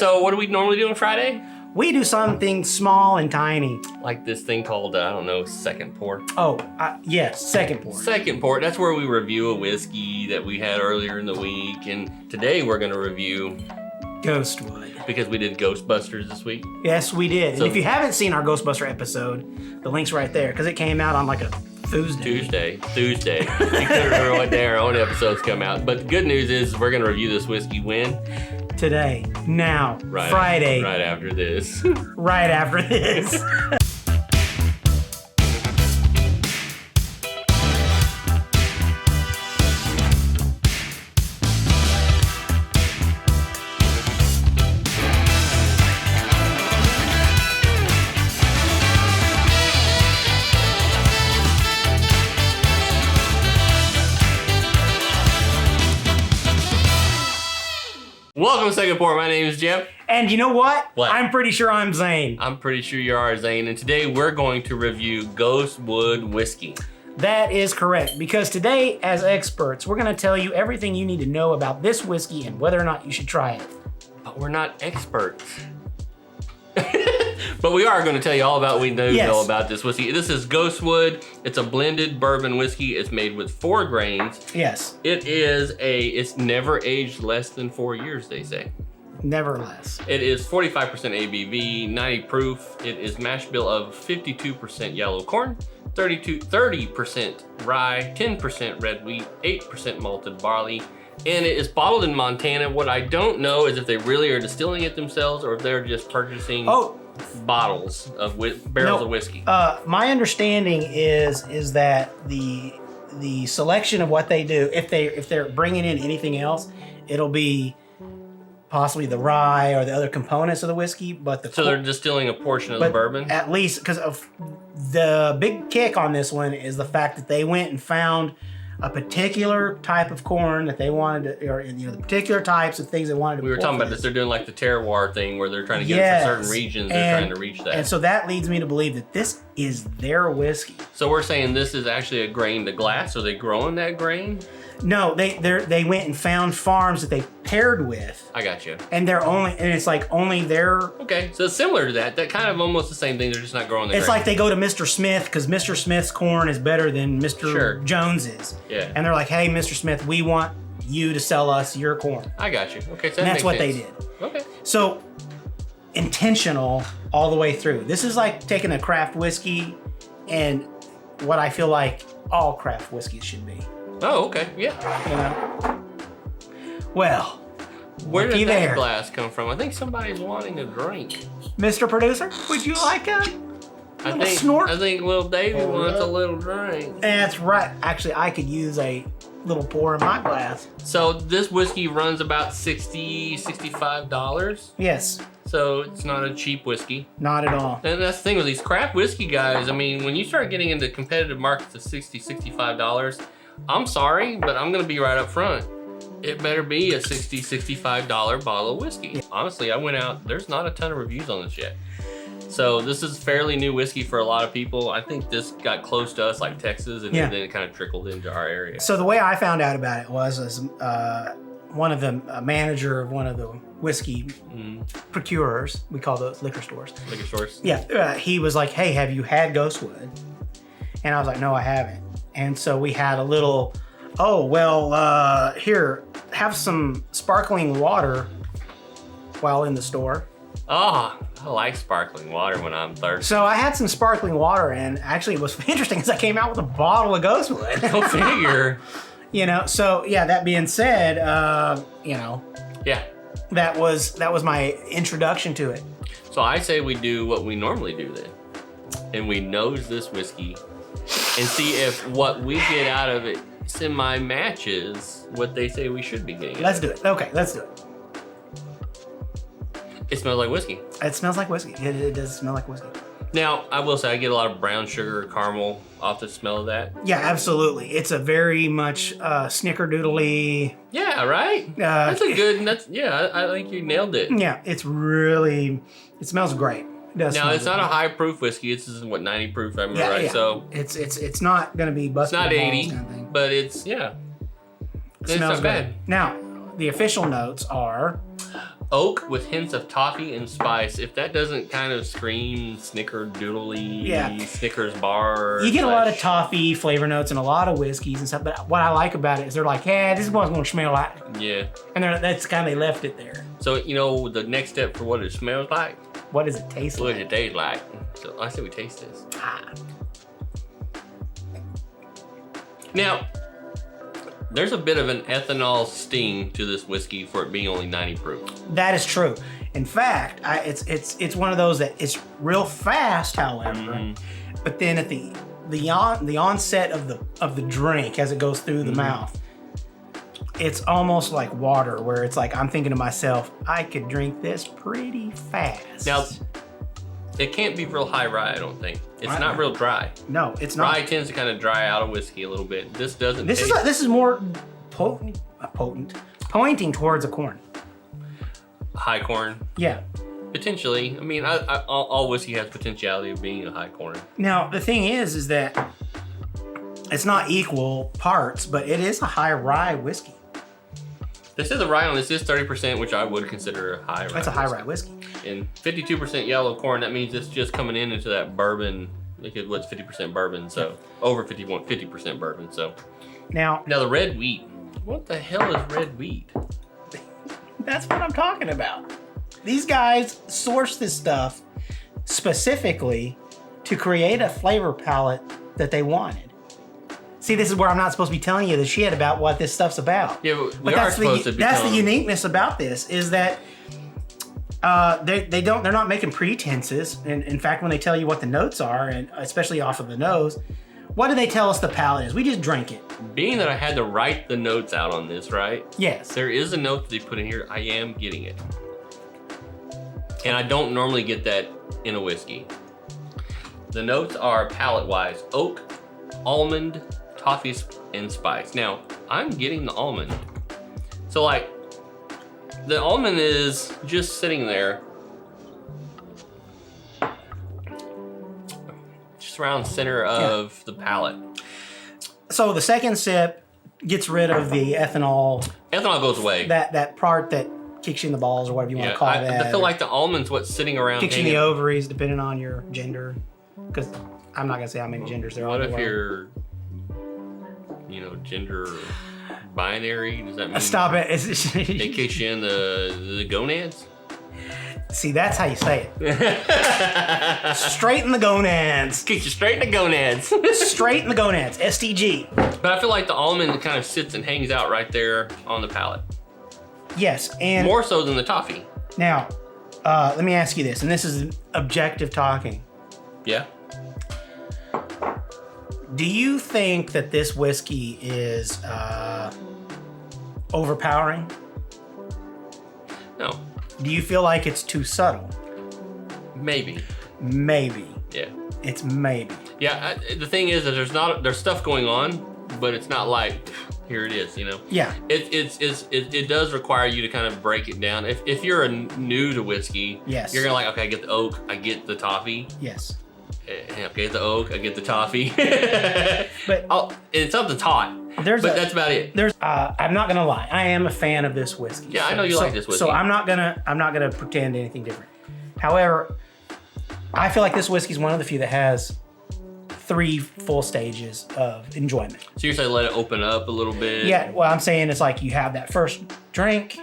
So what do we normally do on Friday? We do something small and tiny. Like this thing called, I don't know, second pour. Oh, yes, second pour. Second pour, that's where we review a whiskey that we had earlier in the week. And today we're gonna review Ghostwood. Because we did Ghostbusters this week. Yes, we did. So, and if you haven't seen our Ghostbuster episode, the link's right there because it came out on like a Tuesday. You couldn't remember what day our own episodes come out. But the good news is we're gonna review this whiskey when? Today, now, right, Friday. Right after this. Right after this. Welcome to Second Pour. My name is Jeff. And you know what? What? I'm pretty sure I'm Zane. I'm pretty sure you are Zane. And today we're going to review Ghostwood Whiskey. That is correct, because today, as experts, we're going to tell you everything you need to know about this whiskey and whether or not you should try it. But we're not experts. But we are going to tell you all about what we know about this whiskey. This is Ghostwood. It's a blended bourbon whiskey. It's made with 4 grains. Yes. It's never aged less than 4 years, they say. Never less. It is 45% ABV, 90 proof. It is mash bill of 52% yellow corn, 30% rye, 10% red wheat, 8% malted barley. And it is bottled in Montana. What I don't know is if they really are distilling it themselves or if they're just purchasing bottles of barrels of whiskey. My understanding is that the selection of what they do, if they're bringing in anything else, it'll be possibly the rye or the other components of the whiskey, but so they're distilling a portion of the bourbon? At least, because of the big kick on this one is the fact that they went and found a particular type of corn that they wanted to, or the particular types of things they wanted to. We were talking about this. They're doing like the terroir thing where they're trying to get it for certain regions. They're trying to reach that. And so that leads me to believe that this is their whiskey. So we're saying this is actually a grain to glass. Are they growing that grain? No, they went and found farms that they paired with. I got you. And it's like only their. Okay, so it's similar to that. That kind of almost the same thing. They're just not growing the grain. It's like they go to Mr. Smith because Mr. Smith's corn is better than Mr. Jones's. Yeah. And they're like, hey, Mr. Smith, we want you to sell us your corn. I got you. Okay, so and that's what they did. Okay. So intentional all the way through. This is like taking a craft whiskey and what I feel like all craft whiskeys should be. Oh, okay, yeah. You know? Well, where did that glass come from? I think somebody's wanting a drink. Mr. Producer, would you like a snort? I think little Davey wants a little drink. That's right. Actually, I could use a little pour in my glass. So this whiskey runs about $60, $65. Yes. So it's not a cheap whiskey. Not at all. And that's the thing with these craft whiskey guys. I mean, when you start getting into competitive markets of $60, $65, I'm sorry, but I'm gonna be right up front. It better be a $60, $65 bottle of whiskey. Yeah. Honestly, I went out, there's not a ton of reviews on this yet. So this is fairly new whiskey for a lot of people. I think this got close to us like Texas and then it kind of trickled into our area. So the way I found out about it was one of the manager of one of the whiskey procurers, we call those liquor stores. Liquor stores? Yeah, he was like, hey, have you had Ghostwood? And I was like, no, I haven't. And so we had a little, here, have some sparkling water while in the store. Oh, I like sparkling water when I'm thirsty. So I had some sparkling water, and actually what's interesting is I came out with a bottle of Ghostwood. Go figure. So yeah, that being said, Yeah. That was my introduction to it. So I say we do what we normally do then. And we nose this whiskey and see if what we get out of it semi-matches what they say we should be getting. Let's do it. Okay, let's do it. It smells like whiskey. It smells like whiskey. It does smell like whiskey. Now, I will say I get a lot of brown sugar, caramel off the smell of that. Yeah, absolutely. It's a very much snickerdoodly. Yeah, right? I think you nailed it. Yeah, it smells great. It does. Now, it's not a high proof whiskey. This is what, 90 proof, I remember, right? Yeah. So it's not going to be busted. It's not 80, kind of thing. but it's It smells not bad. Now, the official notes are Oak with hints of toffee and spice. If that doesn't kind of scream snickerdoodly, Snickers bar. You get a lot of toffee flavor notes in a lot of whiskeys and stuff, but what I like about it is they're like, yeah, this is what it's going to smell like. Yeah. And that's kind of, they left it there. So, you know, the next step for what it smells like? What does it taste like? What does it taste like? So I say we taste this. Now, there's a bit of an ethanol sting to this whiskey for it being only 90 proof. That is true. In fact, it's one of those that it's real fast, however. But then at the onset of the drink, as it goes through the mouth, it's almost like water, where it's like I'm thinking to myself, I could drink this pretty fast. Now, it can't be real high rye, I don't think. It's not real dry. No, it's not. Rye tends to kind of dry out a whiskey a little bit. This doesn't. This is more pointing towards a corn. High corn. Yeah. Potentially. I mean, all whiskey has potentiality of being a high corn. Now, the thing is that it's not equal parts, but it is a high rye whiskey. This is a rye on this is 30%, which I would consider a high rye. That's a high rye whiskey. And 52% yellow corn, that means it's just coming into that bourbon. Look at what's 50% bourbon, so over 50% bourbon. So now the red wheat. What the hell is red wheat? That's what I'm talking about. These guys source this stuff specifically to create a flavor palette that they wanted. See, this is where I'm not supposed to be telling you the shit about what this stuff's about. Yeah, but that's the uniqueness about this is that they're not making pretenses. And in fact, when they tell you what the notes are, and especially off of the nose, what do they tell us the palate is? We just drink it. Being that I had to write the notes out on this, right? Yes. There is a note that they put in here. I am getting it. And I don't normally get that in a whiskey. The notes are palate-wise: oak, almond, toffee, and spice. Now, I'm getting the almond. So like, the almond is just sitting there, just around center of the palate. So the second sip gets rid of the ethanol. Ethanol goes away. That part that kicks you in the balls, or whatever you want to call that. I feel like the almond's what's sitting around. Kicks you in the ovaries, depending on your gender. Because I'm not gonna say how many genders there are. What if you're, gender binary? Does that mean? Stop it. They kick you in the gonads? See, that's how you say it. Straight in the gonads. Kick you straight in the gonads. Straight in the gonads. STG. But I feel like the almond kind of sits and hangs out right there on the palate. Yes, and more so than the toffee. Now, let me ask you this, and this is objective talking. Yeah. Do you think that this whiskey is overpowering? No. Do you feel like it's too subtle? Maybe. Maybe. Yeah. It's maybe. Yeah. The thing is that there's stuff going on, but it's not like here it is. Yeah. It does require you to kind of break it down. If you're new to whiskey, yes, you're gonna like, okay, I get the oak, I get the toffee. Yes. Okay, the oak, I get the toffee. But and something's hot. But that's about it. I'm not gonna lie. I am a fan of this whiskey. Yeah, I know you like this whiskey. So I'm not gonna pretend anything different. However, I feel like this whiskey is one of the few that has 3 full stages of enjoyment. So you're saying let it open up a little bit? Yeah. Well, I'm saying it's like you have that first drink,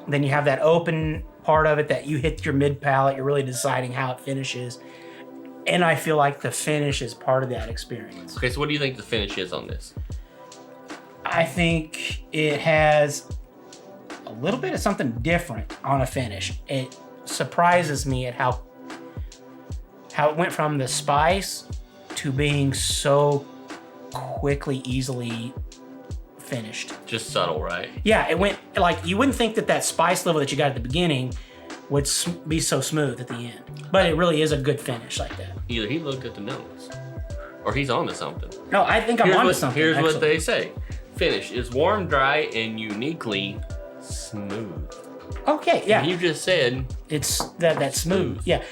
then you have that open part of it that you hit your mid palate. You're really deciding how it finishes. And I feel like the finish is part of that experience. Okay, so what do you think the finish is on this? I think it has a little bit of something different on a finish. It surprises me at how it went from the spice to being so quickly, easily finished. Just subtle, right? Yeah, it went like you wouldn't think that spice level that you got at the beginning would be so smooth at the end. But it really is a good finish like that. Either he looked at the nose or he's onto something. No, I think I'm onto something. Here's what they say. Finish is warm, dry, and uniquely smooth. Okay, yeah. And you just said it's that smooth. Yeah.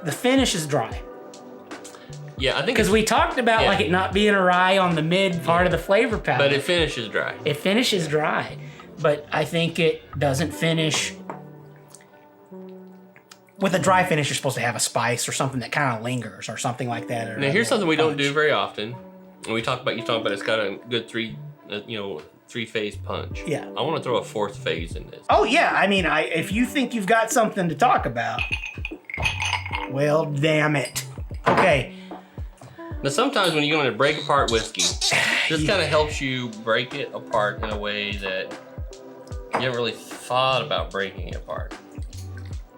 The finish is dry. Yeah, I think because we talked about like it not being a rye on the mid part of the flavor palette. But it finishes dry. It finishes dry. but I think it doesn't finish. With a dry finish, you're supposed to have a spice or something that kind of lingers or something like that. Or now, here's something we don't do very often. And you talk about it's got a good three-phase punch. Yeah. I want to throw a fourth phase in this. Oh, yeah. I mean, if you think you've got something to talk about, well, damn it. Okay. Now, sometimes when you're going to break apart whiskey, this kind of helps you break it apart in a way that you haven't really thought about breaking it apart.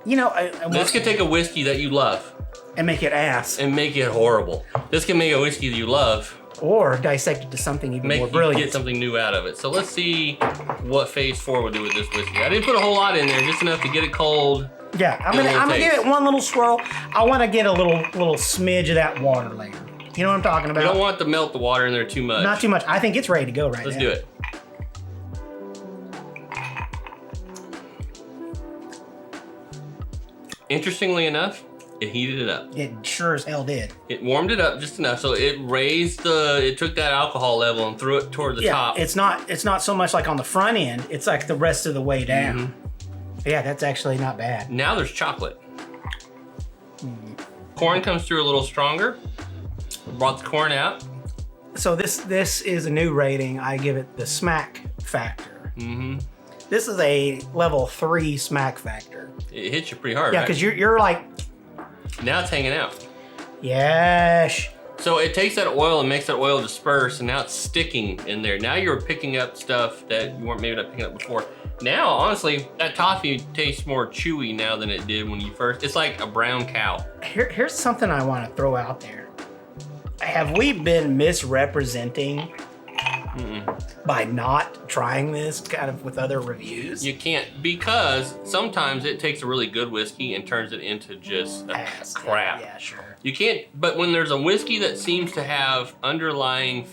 You know, this could take a whiskey that you love and make it ass. And make it horrible. This can make a whiskey that you love. Or dissect it to something even more brilliant. Get something new out of it. So let's see what phase 4 will do with this whiskey. I didn't put a whole lot in there, just enough to get it cold. Yeah, I'm gonna give it one little swirl. I want to get a little smidge of that water layer. You know what I'm talking about? You don't want to melt the water in there too much. Not too much. I think it's ready to go right now. Let's do it. Interestingly enough, it heated it up. It sure as hell did. It warmed it up just enough, so it took that alcohol level and threw it toward the top. It's not so much like on the front end, it's like the rest of the way down. Mm-hmm. Yeah, that's actually not bad. Now there's chocolate. Corn comes through a little stronger. Brought the corn out. So this is a new rating. I give it the smack factor. Mm-hmm. This is a level 3 smack factor. It hits you pretty hard, yeah, right? because you're like... Now it's hanging out. Yes. So it takes that oil and makes that oil disperse, and now it's sticking in there. Now you're picking up stuff that you weren't maybe not picking up before. Now, honestly, that toffee tastes more chewy now than it did when you first... It's like a brown cow. Here's something I want to throw out there. Have we been misrepresenting by not trying this kind of with other reviews? You can't, because sometimes it takes a really good whiskey and turns it into just crap. Yeah, sure. You can't, but when there's a whiskey that seems to have underlying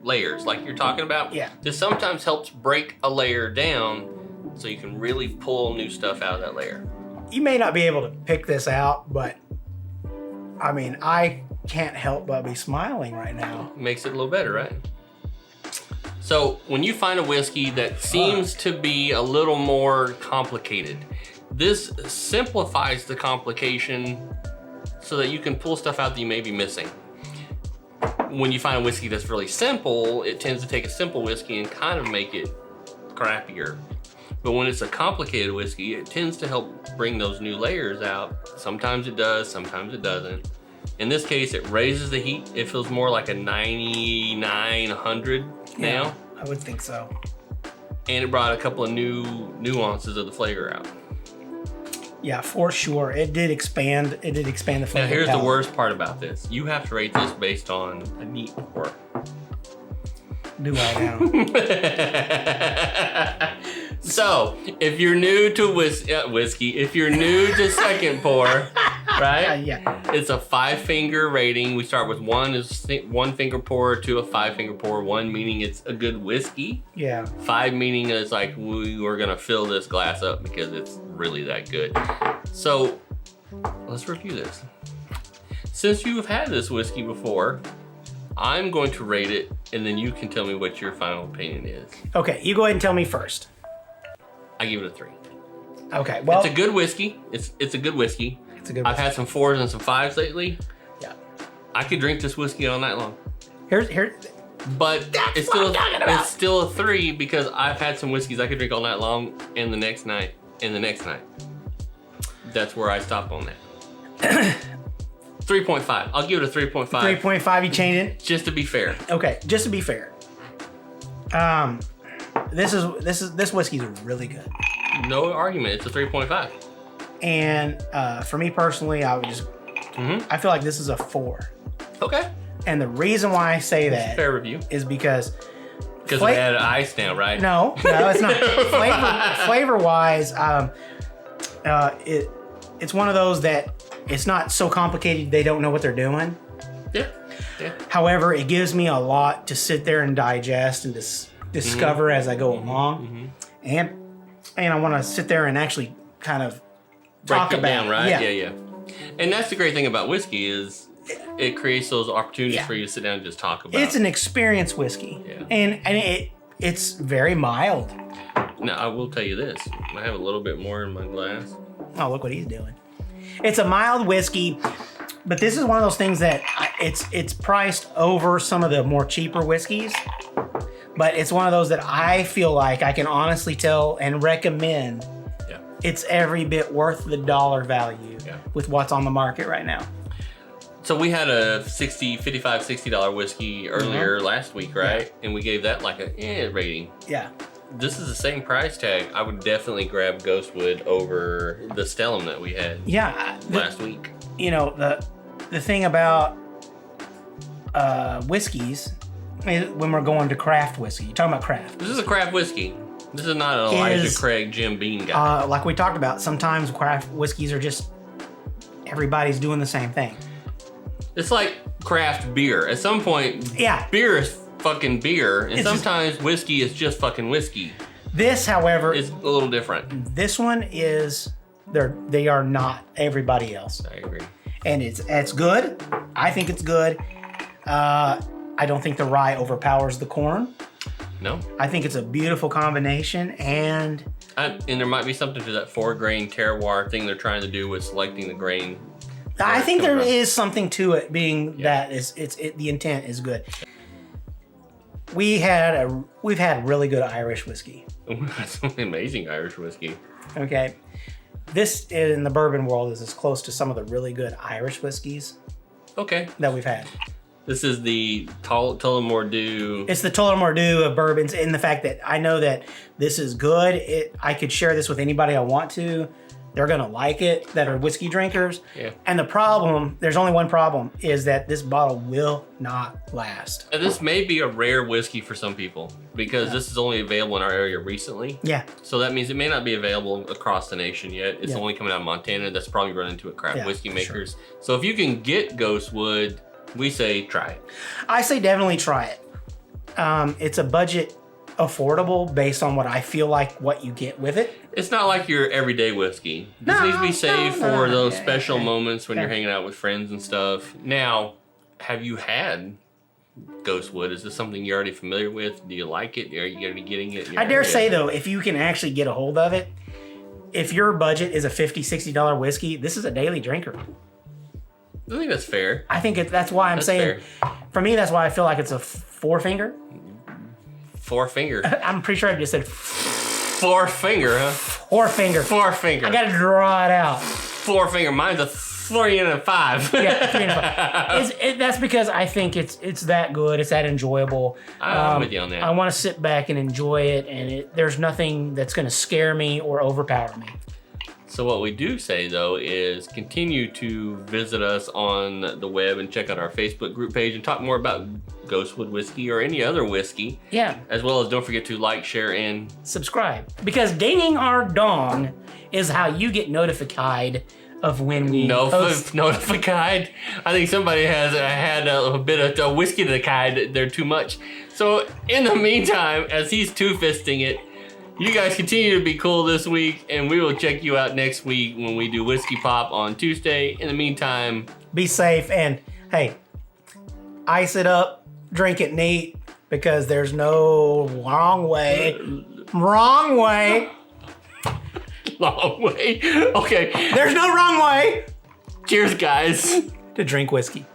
layers, like you're talking about, this sometimes helps break a layer down so you can really pull new stuff out of that layer. You may not be able to pick this out, but I mean, I can't help but be smiling right now. Makes it a little better, right? So when you find a whiskey that seems to be a little more complicated, this simplifies the complication so that you can pull stuff out that you may be missing. When you find a whiskey that's really simple, it tends to take a simple whiskey and kind of make it crappier. But when it's a complicated whiskey, it tends to help bring those new layers out. Sometimes it does, sometimes it doesn't. In this case, it raises the heat. It feels more like a 99, 100 now. Yeah, I would think so. And it brought a couple of new nuances of the flavor out. Yeah, for sure. It did expand the flavor. Now here's the worst part about this. You have to rate this based on a neat pour. Do I now? So, if you're new to whiskey, if you're new to second pour, right? Yeah. It's a 5-finger rating. We start with 1 is 1-finger pour to a 5-finger pour. 1 meaning it's a good whiskey. Yeah. 5 meaning it's like we're gonna fill this glass up because it's really that good. So, let's review this. Since you've had this whiskey before, I'm going to rate it, and then you can tell me what your final opinion is. Okay, you go ahead and tell me first. I give it a 3. Okay, well, it's a good whiskey. It's a good whiskey. It's a good whiskey. I've had some 4s and some 5s lately. Yeah. I could drink this whiskey all night long. But That's it's still a 3 because I've had some whiskeys I could drink all night long and the next night and the next night. That's where I stop on that. 3.5. I'll give it a 3.5. 3.5, you change it? Just to be fair. Okay, just to be fair. This whiskey is really good. No argument. It's a 3.5. And for me personally, I would just I feel like this is a 4. Okay. And the reason why I say That's that a fair review is because we had ice now, right? No, it's not. Flavor wise, it's one of those that it's not so complicated they don't know what they're doing. Yeah. However, it gives me a lot to sit there and digest and discover as I go along, and I want to sit there and actually kind of talk Break it about down, right? Yeah. Yeah. And that's the great thing about whiskey is it creates those opportunities for you to sit down and just talk about. It's an experience whiskey, and it's very mild. Now, I will tell you this. I have a little bit more in my glass. Oh, look what he's doing. It's a mild whiskey, but this is one of those things that it's priced over some of the more cheaper whiskeys. But it's one of those that I feel like I can honestly tell and recommend. Yeah. It's every bit worth the dollar value with what's on the market right now. So we had a $55-$60 whiskey earlier last week, right? Yeah. And we gave that like a rating. Yeah. This is the same price tag. I would definitely grab Ghostwood over the Stellum that we had last week. You know, the thing about whiskeys is when we're going to craft whiskey. You're talking about craft. This is a craft whiskey. This is not an Elijah Craig Jim Beam guy. Like we talked about, sometimes craft whiskeys are just everybody's doing the same thing. It's like craft beer. At some point, beer is fucking beer, and sometimes whiskey is just fucking whiskey. This, however, is a little different. This one is they are not everybody else. I agree. And it's good. I think it's good. I don't think the rye overpowers the corn. No. I think it's a beautiful combination, and there might be something to that 4-grain terroir thing they're trying to do with selecting the grain. I think there is something to it, being that the intent is good. We've had really good Irish whiskey. Some amazing Irish whiskey. Okay, this in the bourbon world is as close to some of the really good Irish whiskeys. Okay. That we've had. This is the Tullamore Dew. It's the Tullamore Dew of bourbons, in the fact that I know that this is good. I could share this with anybody I want to. They're gonna like it, that are whiskey drinkers. Yeah. And the problem, there's only one problem, is that this bottle will not last. And this may be a rare whiskey for some people because this is only available in our area recently. Yeah. So that means it may not be available across the nation yet. It's only coming out of Montana. That's probably run into a craft whiskey makers. Sure. So if you can get Ghostwood, we say try it. I say definitely try it. It's a budget affordable based on what I feel like what you get with it. It's not like your everyday whiskey. This needs to be saved for those special moments when you're hanging out with friends and stuff. Now, have you had Ghostwood? Is this something you're already familiar with? Do you like it? Are you going to be getting it? I dare say, though, if you can actually get a hold of it, if your budget is a $50, $60 whiskey, this is a daily drinker. I think that's fair. I think that's why I'm saying, for me, that's why I feel like it's a 4-finger. 4-finger. I'm pretty sure I just said 4-finger, huh? 4-finger. 4-finger. I gotta draw it out. 4-finger. Mine's a 3 and a 5. Yeah, 3 and a 5. That's because I think it's that good. It's that enjoyable. I'm with you on that. I want to sit back and enjoy it, and there's nothing that's gonna scare me or overpower me. So what we do say, though, is continue to visit us on the web and check out our Facebook group page and talk more about Ghostwood Whiskey or any other whiskey. Yeah. As well as don't forget to like, share, and subscribe. Because dinging our dong is how you get notified of when we post. Notified? I think somebody has had a bit of whiskey to the kide. They're too much. So in the meantime, as he's two-fisting it, you guys continue to be cool this week, and we will check you out next week when we do Whiskey Pop on Tuesday. In the meantime, be safe, and hey, ice it up, drink it neat, because there's no wrong way. Wrong way. Long way. Okay. There's no wrong way. Cheers, guys. To drink whiskey.